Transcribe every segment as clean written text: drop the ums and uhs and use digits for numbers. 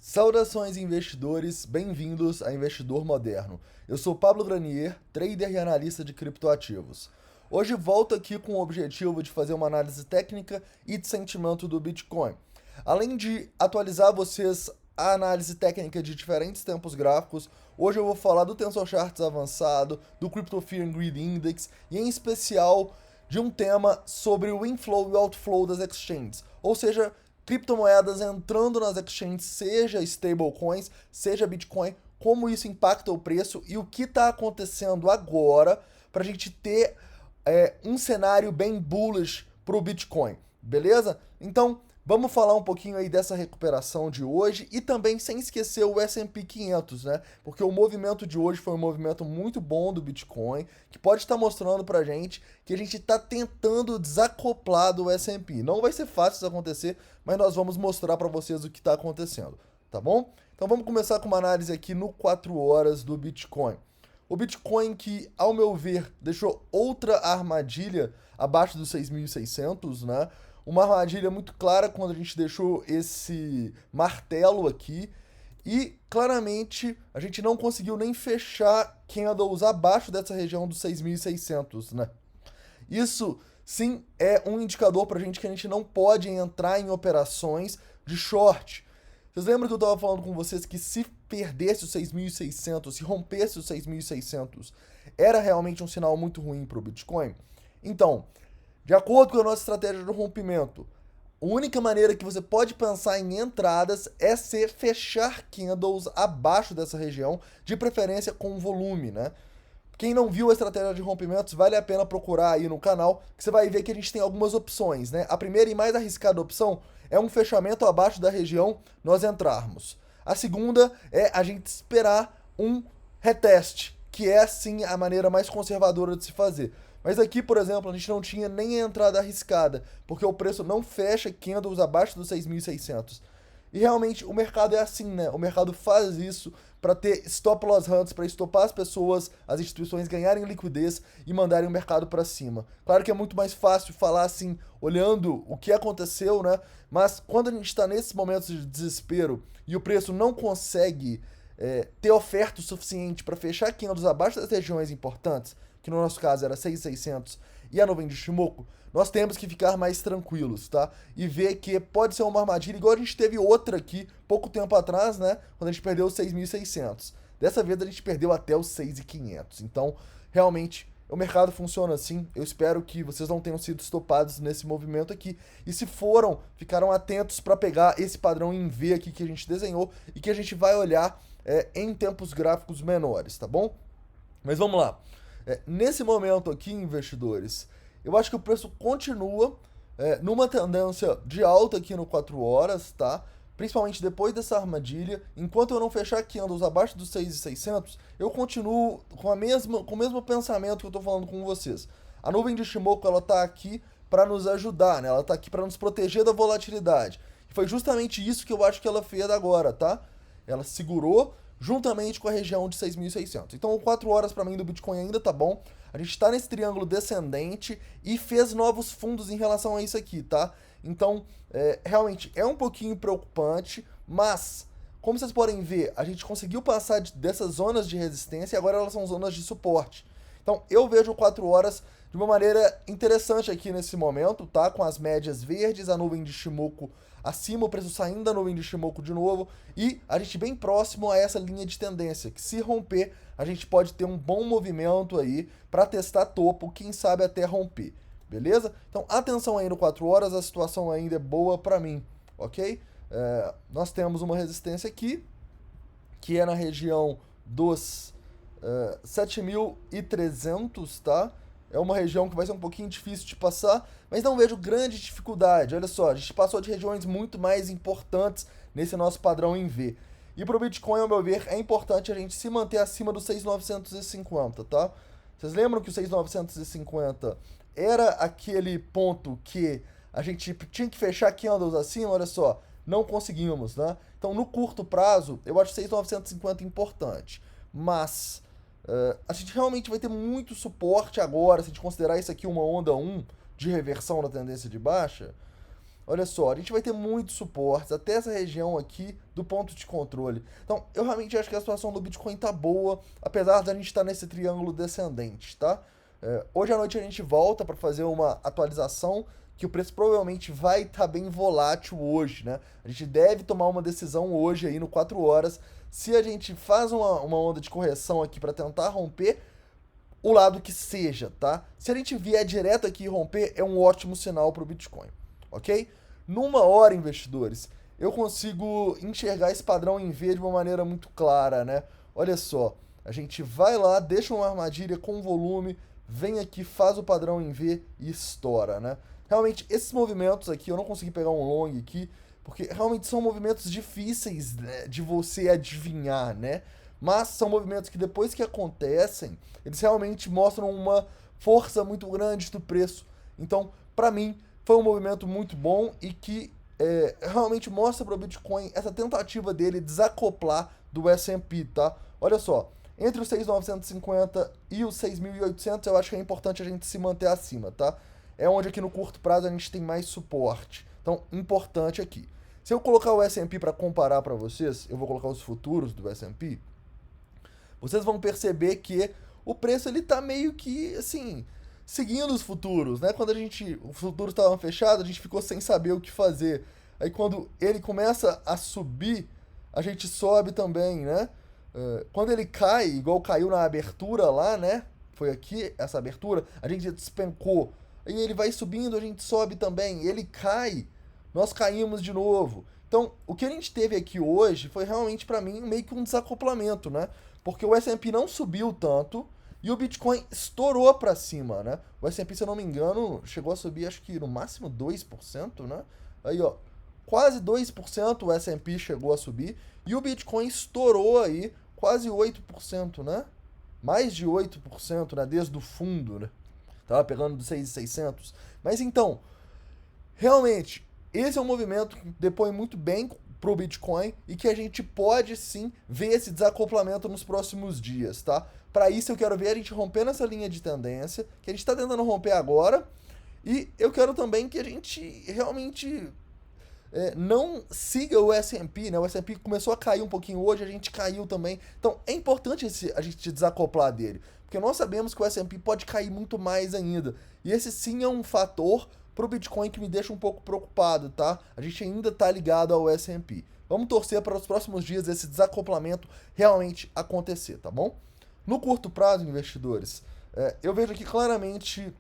Saudações investidores, bem-vindos a Investidor Moderno. Eu sou Pablo Granier, trader e analista de criptoativos. Hoje volto aqui com o objetivo de fazer uma análise técnica e de sentimento do Bitcoin. Além de atualizar vocês a análise técnica de diferentes tempos gráficos, hoje eu vou falar do Tensor Charts avançado, do Crypto Fear and Greed Index e em especial de um tema sobre o inflow e outflow das exchanges, ou seja, criptomoedas entrando nas exchanges, seja stablecoins, seja Bitcoin, como isso impacta o preço e o que está acontecendo agora para a gente ter um cenário bem bullish para o Bitcoin, beleza? Então, vamos falar um pouquinho aí dessa recuperação de hoje e também sem esquecer o S&P 500, né? Porque o movimento de hoje foi um movimento muito bom do Bitcoin, que pode estar mostrando pra gente que a gente está tentando desacoplar do S&P. Não vai ser fácil isso acontecer, mas nós vamos mostrar para vocês o que está acontecendo, tá bom? Então vamos começar com uma análise aqui no 4 horas do Bitcoin. O Bitcoin que, ao meu ver, deixou outra armadilha abaixo dos 6.600, né? Uma armadilha muito clara quando a gente deixou esse martelo aqui. E, claramente, a gente não conseguiu nem fechar candles abaixo dessa região dos 6.600, né? Isso, sim, é um indicador pra gente que a gente não pode entrar em operações de short. Vocês lembram que eu estava falando com vocês que se perdesse os 6.600, se rompesse os 6.600, era realmente um sinal muito ruim para o Bitcoin? Então, de acordo com a nossa estratégia de rompimento, a única maneira que você pode pensar em entradas é se fechar candles abaixo dessa região, de preferência com volume, né? Quem não viu a estratégia de rompimentos, vale a pena procurar aí no canal, que você vai ver que a gente tem algumas opções, né? A primeira e mais arriscada opção é um fechamento abaixo da região nós entrarmos. A segunda é a gente esperar um reteste, que é sim a maneira mais conservadora de se fazer. Mas aqui, por exemplo, a gente não tinha nem a entrada arriscada, porque o preço não fecha candles abaixo dos 6.600. E realmente o mercado é assim, né? O mercado faz isso para ter stop loss hunts, para estopar as pessoas, as instituições ganharem liquidez e mandarem o mercado para cima. Claro que é muito mais fácil falar assim, olhando o que aconteceu, né? Mas quando a gente está nesses momentos de desespero e o preço não consegue ter oferta o suficiente para fechar candles abaixo das regiões importantes, que no nosso caso era 6.600 e a nuvem de Shimoku, nós temos que ficar mais tranquilos, tá? E ver que pode ser uma armadilha, igual a gente teve outra aqui, pouco tempo atrás, né? Quando a gente perdeu os 6.600. Dessa vez a gente perdeu até os 6.500. Então, realmente, o mercado funciona assim. Eu espero que vocês não tenham sido estopados nesse movimento aqui. E se foram, ficaram atentos para pegar esse padrão em V aqui que a gente desenhou e que a gente vai olhar em tempos gráficos menores, tá bom? Mas vamos lá. Nesse momento aqui, investidores, eu acho que o preço continua numa tendência de alta aqui no 4 horas, tá? Principalmente depois dessa armadilha. Enquanto eu não fechar candles abaixo dos 6.600, eu continuo com o mesmo pensamento que eu tô falando com vocês. A nuvem de Shimoku, ela tá aqui para nos ajudar, né? Ela tá aqui para nos proteger da volatilidade. E foi justamente isso que eu acho que ela fez agora, tá? Ela segurou juntamente com a região de 6.600. Então, 4 horas para mim do Bitcoin ainda tá bom. A gente está nesse triângulo descendente e fez novos fundos em relação a isso aqui, tá? Então, realmente é um pouquinho preocupante, mas como vocês podem ver, a gente conseguiu passar dessas zonas de resistência e agora elas são zonas de suporte. Então, eu vejo 4 horas de uma maneira interessante aqui nesse momento, tá? Com as médias verdes, a nuvem de Shimoku acima, o preço saindo da nuvem de Shimoku de novo e a gente bem próximo a essa linha de tendência, que se romper, a gente pode ter um bom movimento aí para testar topo, quem sabe até romper, beleza? Então, atenção aí no 4 horas, a situação ainda é boa para mim, ok? Nós temos uma resistência aqui, que é na região dos 7.300, tá? É uma região que vai ser um pouquinho difícil de passar, mas não vejo grande dificuldade. Olha só, a gente passou de regiões muito mais importantes nesse nosso padrão em V. E para o Bitcoin, ao meu ver, é importante a gente se manter acima dos 6.950, tá? Vocês lembram que o 6.950 era aquele ponto que a gente tinha que fechar candles acima? Olha só, não conseguimos, né? Então, no curto prazo, eu acho 6.950 importante. Mas a gente realmente vai ter muito suporte agora, se a gente considerar isso aqui uma onda 1 de reversão da tendência de baixa. olha só, a gente vai ter muitos suportes até essa região aqui do ponto de controle. Então, eu realmente acho que a situação do Bitcoin tá boa, apesar de a gente estar nesse triângulo descendente, tá? Hoje à noite a gente volta para fazer uma atualização que o preço provavelmente vai estar bem volátil hoje, né? A gente deve tomar uma decisão hoje aí no 4 horas se a gente faz uma onda de correção aqui para tentar romper o lado que seja, tá? Se a gente vier direto aqui e romper, é um ótimo sinal para o Bitcoin, ok? Numa hora, investidores, eu consigo enxergar esse padrão em V de uma maneira muito clara, né? Olha só, a gente vai lá, deixa uma armadilha com volume, vem aqui, faz o padrão em V e estoura, né? Realmente, esses movimentos aqui, eu não consegui pegar um long aqui, porque realmente são movimentos difíceis, né, de você adivinhar, né? Mas são movimentos que depois que acontecem, eles realmente mostram uma força muito grande do preço. Então, para mim, foi um movimento muito bom e que realmente mostra para o Bitcoin essa tentativa dele desacoplar do S&P, tá? Olha só, entre os 6.950 e os 6.800, eu acho que é importante a gente se manter acima, tá? É onde aqui no curto prazo a gente tem mais suporte. Então, importante aqui. Se eu colocar o S&P para comparar para vocês, eu vou colocar os futuros do S&P, vocês vão perceber que o preço ele tá meio que, assim, seguindo os futuros, né? Quando os futuros estavam fechados, a gente ficou sem saber o que fazer. Aí quando ele começa a subir, a gente sobe também, né? Quando ele cai, igual caiu na abertura lá, né? Foi aqui essa abertura, a gente despencou. Aí ele vai subindo, a gente sobe também. Ele cai, nós caímos de novo. Então, o que a gente teve aqui hoje foi realmente para mim meio que um desacoplamento, né? Porque o S&P não subiu tanto e o Bitcoin estourou para cima, né? O S&P, se eu não me engano, chegou a subir acho que no máximo 2%, né? Aí, ó, quase 2% o S&P chegou a subir e o Bitcoin estourou aí quase 8%, né? Mais de 8%, né? Desde o fundo, né? Tava pegando dos 6.600. Mas então, realmente, esse é um movimento que depõe muito bem pro Bitcoin e que a gente pode sim ver esse desacoplamento nos próximos dias, tá? Para isso eu quero ver a gente rompendo essa linha de tendência, que a gente está tentando romper agora, e eu quero também que a gente realmente não siga o S&P, né? O S&P começou a cair um pouquinho hoje, a gente caiu também. Então é importante a gente desacoplar dele, porque nós sabemos que o S&P pode cair muito mais ainda. E esse sim é um fator pro Bitcoin que me deixa um pouco preocupado, tá? A gente ainda tá ligado ao S&P. Vamos torcer para os próximos dias esse desacoplamento realmente acontecer, tá bom? No curto prazo, investidores, eu vejo aqui claramente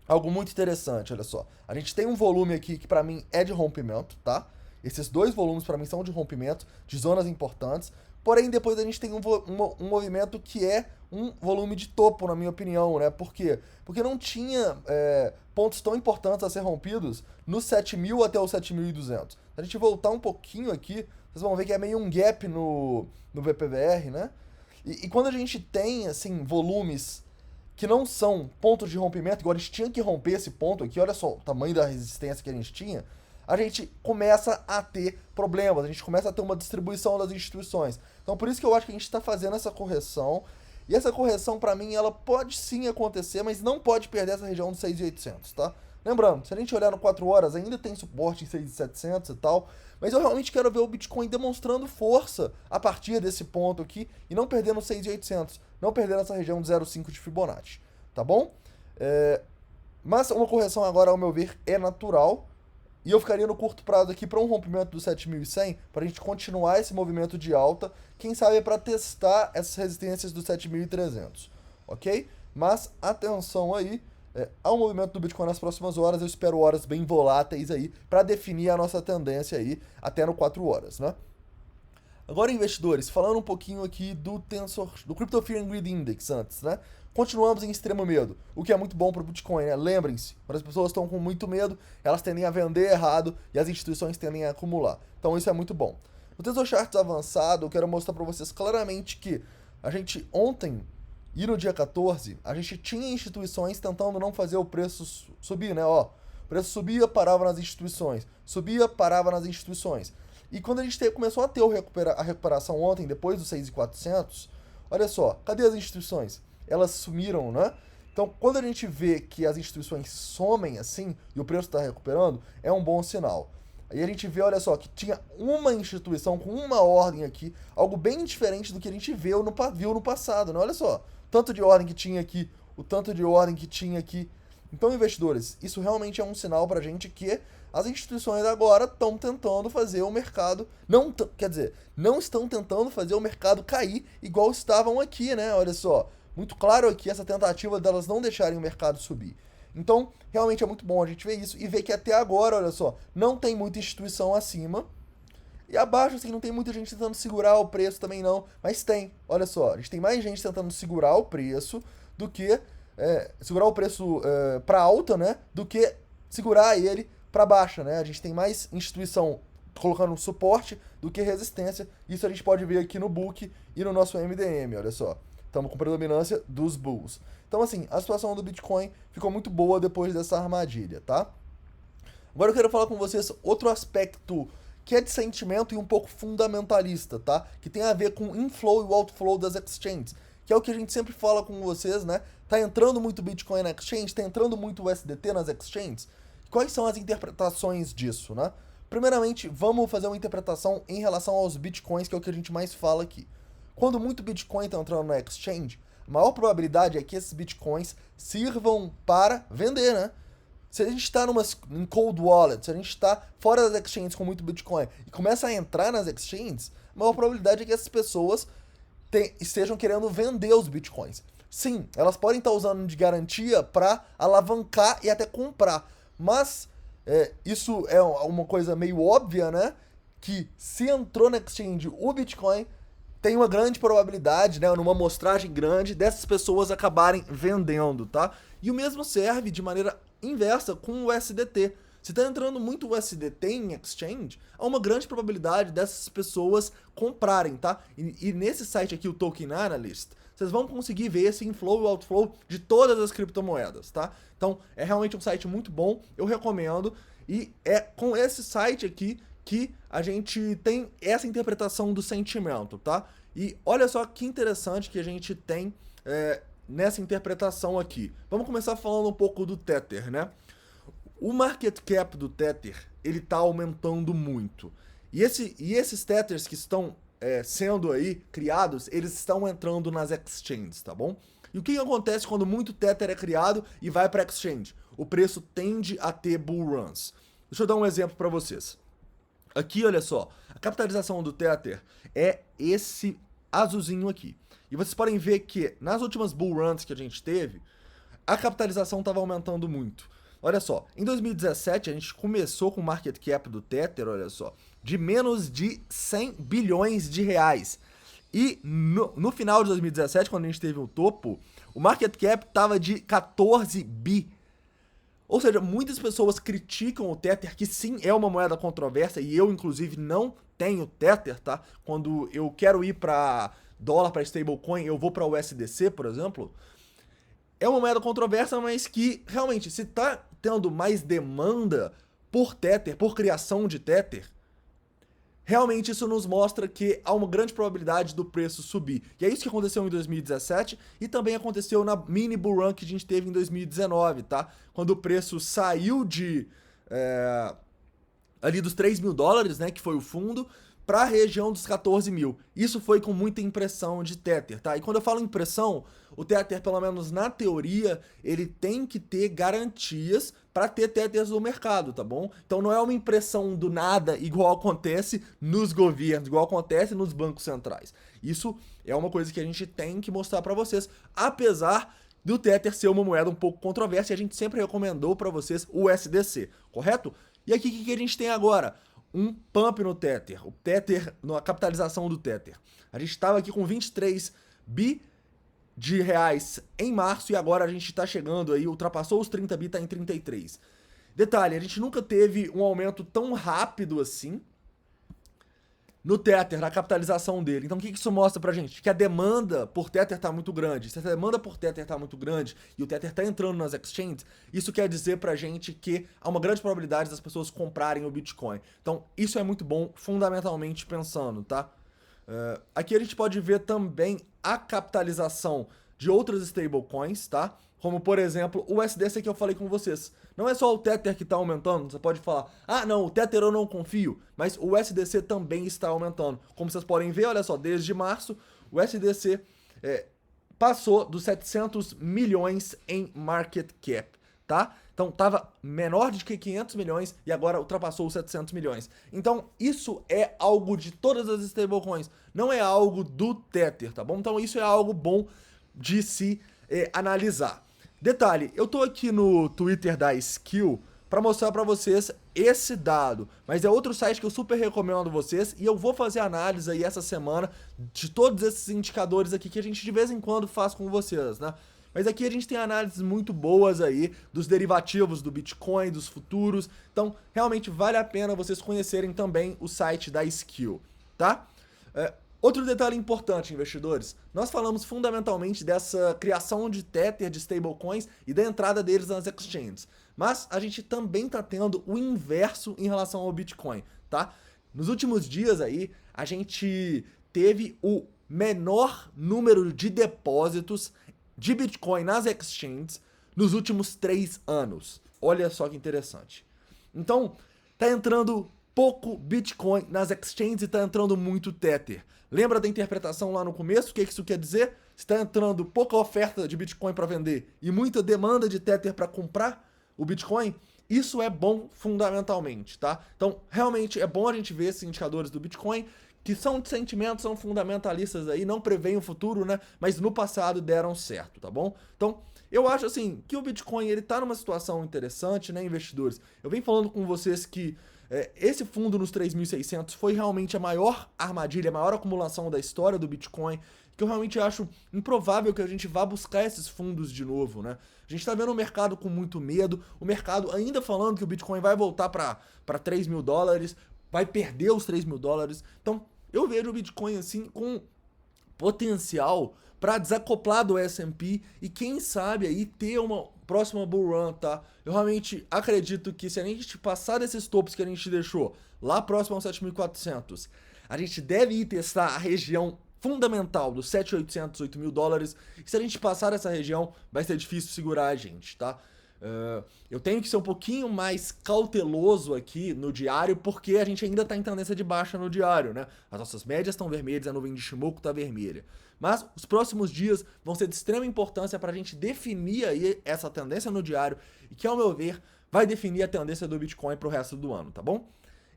algo muito interessante, olha só. A gente tem um volume aqui que para mim é de rompimento, tá? Esses dois volumes para mim são de rompimento, de zonas importantes. Porém, depois a gente tem um movimento que é um volume de topo, na minha opinião, né? Por quê? Porque não tinha pontos tão importantes a ser rompidos no 7.000 até o 7.200. Se a gente voltar um pouquinho aqui, vocês vão ver que é meio um gap no VPVR, né? E quando a gente tem, assim, volumes que não são pontos de rompimento, igual a gente tinha que romper esse ponto aqui, olha só o tamanho da resistência que a gente tinha, a gente começa a ter problemas, a gente começa a ter uma distribuição das instituições. Então por isso que eu acho que a gente está fazendo essa correção, e essa correção para mim ela pode sim acontecer, mas não pode perder essa região dos 6.800, tá? Lembrando, se a gente olhar no 4 horas, ainda tem suporte em 6.700 e tal, mas eu realmente quero ver o Bitcoin demonstrando força a partir desse ponto aqui e não perdendo 6.800, não perdendo essa região de 0,5 de Fibonacci, tá bom? Mas uma correção agora, ao meu ver, é natural, e eu ficaria no curto prazo aqui para um rompimento do 7.100, para a gente continuar esse movimento de alta, quem sabe para testar essas resistências do 7.300, ok? Mas atenção aí, ao movimento do Bitcoin nas próximas horas, eu espero horas bem voláteis aí para definir a nossa tendência aí até no 4 horas, né? Agora, investidores, falando um pouquinho aqui do Crypto Fear and Greed Index antes, né? Continuamos em extremo medo, o que é muito bom para o Bitcoin, né? Lembrem-se, quando as pessoas estão com muito medo, elas tendem a vender errado e as instituições tendem a acumular. Então isso é muito bom. No Tesouro Charts avançado, eu quero mostrar para vocês claramente que a gente ontem e no dia 14, a gente tinha instituições tentando não fazer o preço subir, né? Ó, o preço subia, parava nas instituições. Subia, parava nas instituições. E quando a gente começou a ter a recuperação ontem, depois dos 6.400, olha só, cadê as instituições? Elas sumiram, né? Então, quando a gente vê que as instituições somem assim e o preço está recuperando, é um bom sinal. Aí a gente vê, olha só, que tinha uma instituição com uma ordem aqui, algo bem diferente do que a gente viu no passado, né? Olha só, tanto de ordem que tinha aqui, o tanto de ordem que tinha aqui. Então, investidores, isso realmente é um sinal pra gente que as instituições agora estão tentando fazer o mercado, quer dizer, não estão tentando fazer o mercado cair igual estavam aqui, né? Olha só, muito claro aqui essa tentativa delas não deixarem o mercado subir. Então, realmente é muito bom a gente ver isso e ver que até agora, olha só, não tem muita instituição acima. E abaixo, assim, não tem muita gente tentando segurar o preço também não. Mas tem, olha só, a gente tem mais gente tentando segurar o preço do que... segurar o preço para alta, né? Do que segurar ele para baixa, né? A gente tem mais instituição colocando suporte do que resistência. Isso a gente pode ver aqui no book e no nosso MDM, olha só. Estamos com predominância dos bulls. Então, assim, a situação do Bitcoin ficou muito boa depois dessa armadilha, tá? Agora eu quero falar com vocês outro aspecto que é de sentimento e um pouco fundamentalista, tá? Que tem a ver com o inflow e o outflow das exchanges, que é o que a gente sempre fala com vocês, né? Tá entrando muito Bitcoin na exchange, tá entrando muito USDT nas exchanges. Quais são as interpretações disso, né? Primeiramente, vamos fazer uma interpretação em relação aos Bitcoins, que é o que a gente mais fala aqui. Quando muito Bitcoin está entrando na exchange, a maior probabilidade é que esses Bitcoins sirvam para vender, né? Se a gente está em cold wallet, se a gente está fora das exchanges com muito Bitcoin e começa a entrar nas exchanges, a maior probabilidade é que essas pessoas estejam querendo vender os Bitcoins. Sim, elas podem estar usando de garantia para alavancar e até comprar, mas isso é uma coisa meio óbvia, né? Que se entrou na exchange o Bitcoin, tem uma grande probabilidade, né, numa amostragem grande, dessas pessoas acabarem vendendo, tá? E o mesmo serve de maneira inversa com o USDT. Se está entrando muito USDT em exchange, há uma grande probabilidade dessas pessoas comprarem, tá? E nesse site aqui, o Token Analyst, vocês vão conseguir ver esse inflow e outflow de todas as criptomoedas, tá? Então, é realmente um site muito bom, eu recomendo. E é com esse site aqui que a gente tem essa interpretação do sentimento, tá? E olha só que interessante que a gente tem nessa interpretação aqui. Vamos começar falando um pouco do Tether, né? O market cap do Tether, ele tá aumentando muito. E esses Tethers que estão sendo aí criados, eles estão entrando nas exchanges, tá bom? E o que acontece quando muito Tether é criado e vai para exchange? O preço tende a ter bull runs. Deixa eu dar um exemplo para vocês. Aqui, olha só, a capitalização do Tether é esse azulzinho aqui. E vocês podem ver que nas últimas bull runs que a gente teve, a capitalização estava aumentando muito. Olha só, em 2017 a gente começou com o market cap do Tether, olha só, de menos de 100 bilhões de reais. E no final de 2017, quando a gente teve o topo, o market cap estava de 14 bi. Ou seja, muitas pessoas criticam o Tether, que sim é uma moeda controversa, e eu, inclusive, não tenho Tether, tá? Quando eu quero ir para dólar, para stablecoin, eu vou para o USDC, por exemplo. É uma moeda controversa, mas que, realmente, se tá tendo mais demanda por Tether, por criação de Tether, realmente isso nos mostra que há uma grande probabilidade do preço subir. E é isso que aconteceu em 2017 e também aconteceu na mini bull run que a gente teve em 2019, tá? Quando o preço saiu de ali dos 3 mil dólares, né, que foi o fundo, para a região dos 14 mil. Isso foi com muita impressão de Tether, tá? E quando eu falo impressão, o Tether, pelo menos na teoria, ele tem que ter garantias para ter Tethers no mercado, tá bom? Então não é uma impressão do nada igual acontece nos governos, igual acontece nos bancos centrais. Isso é uma coisa que a gente tem que mostrar para vocês, apesar do Tether ser uma moeda um pouco controversa, e a gente sempre recomendou para vocês o USDC, correto? E aqui o que a gente tem agora? Um pump no Tether, o Tether, na capitalização do Tether. A gente estava aqui com 23 bi de reais em março e agora a gente está chegando aí, ultrapassou os 30 bi, está em 33. Detalhe, a gente nunca teve um aumento tão rápido assim no Tether, na capitalização dele. Então o que isso mostra pra gente? Que a demanda por Tether tá muito grande. Se a demanda por Tether tá muito grande e o Tether tá entrando nas exchanges, isso quer dizer pra gente que há uma grande probabilidade das pessoas comprarem o Bitcoin. Então isso é muito bom, fundamentalmente pensando, tá? Aqui a gente pode ver também a capitalização de outras stablecoins, tá? Como, por exemplo, o USDC que eu falei com vocês. Não é só o Tether que está aumentando, você pode falar, ah, não, o Tether eu não confio, mas o USDC também está aumentando. Como vocês podem ver, olha só, desde março, o USDC passou dos 700 milhões em market cap, tá? Então estava menor de que 500 milhões e agora ultrapassou os 700 milhões. Então isso é algo de todas as stablecoins, não é algo do Tether, tá bom? Então isso é algo bom de se analisar. Detalhe, eu tô aqui no Twitter da Skill para mostrar para vocês esse dado, mas é outro site que eu super recomendo vocês e eu vou fazer análise aí essa semana de todos esses indicadores aqui que a gente de vez em quando faz com vocês, né? Mas aqui a gente tem análises muito boas aí dos derivativos do Bitcoin, dos futuros, então realmente vale a pena vocês conhecerem também o site da Skill, tá? Outro detalhe importante, investidores, nós falamos fundamentalmente dessa criação de Tether, de stablecoins e da entrada deles nas exchanges. Mas a gente também está tendo o inverso em relação ao Bitcoin, tá? Nos últimos dias aí, a gente teve o menor número de depósitos de Bitcoin nas exchanges nos últimos 3 anos. Olha só que interessante. Então, tá entrando pouco Bitcoin nas exchanges e tá entrando muito Tether. Lembra da interpretação lá no começo? O que isso quer dizer? Está entrando pouca oferta de Bitcoin para vender e muita demanda de Tether para comprar o Bitcoin? Isso é bom fundamentalmente, tá? Então, realmente é bom a gente ver esses indicadores do Bitcoin, que são de sentimentos, são fundamentalistas aí, não preveem o futuro, né? Mas no passado deram certo, tá bom? Então, eu acho assim, que o Bitcoin, ele tá numa situação interessante, né, investidores? Eu venho falando com vocês que esse fundo nos 3.600 foi realmente a maior armadilha, a maior acumulação da história do Bitcoin, que eu realmente acho improvável que a gente vá buscar esses fundos de novo, né? A gente tá vendo o mercado com muito medo, o mercado ainda falando que o Bitcoin vai voltar para 3 mil dólares, vai perder os 3 mil dólares. Então, eu vejo o Bitcoin assim com potencial para desacoplar do S&P e quem sabe aí ter uma próxima bull run, tá? Eu realmente acredito que se a gente passar desses topos que a gente deixou lá próximo aos 7.400, a gente deve ir testar a região fundamental dos 7.800, 8 mil dólares. E se a gente passar essa região, vai ser difícil segurar a gente, tá? Eu tenho que ser um pouquinho mais cauteloso aqui no diário, porque a gente ainda está em tendência de baixa no diário, né? As nossas médias estão vermelhas, a nuvem de Shimoku está vermelha. Mas os próximos dias vão ser de extrema importância para a gente definir aí essa tendência no diário, e que, ao meu ver, vai definir a tendência do Bitcoin para o resto do ano, tá bom?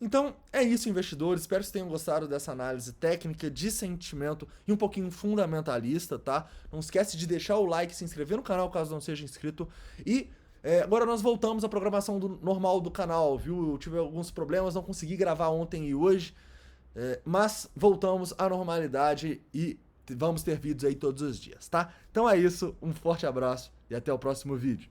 Então, é isso, investidores. Espero que vocês tenham gostado dessa análise técnica, de sentimento e um pouquinho fundamentalista, tá? Não esquece de deixar o like, se inscrever no canal caso não seja inscrito e... agora nós voltamos à programação normal do canal, viu? Eu tive alguns problemas, não consegui gravar ontem e hoje, mas voltamos à normalidade e vamos ter vídeos aí todos os dias, tá? Então é isso, um forte abraço e até o próximo vídeo.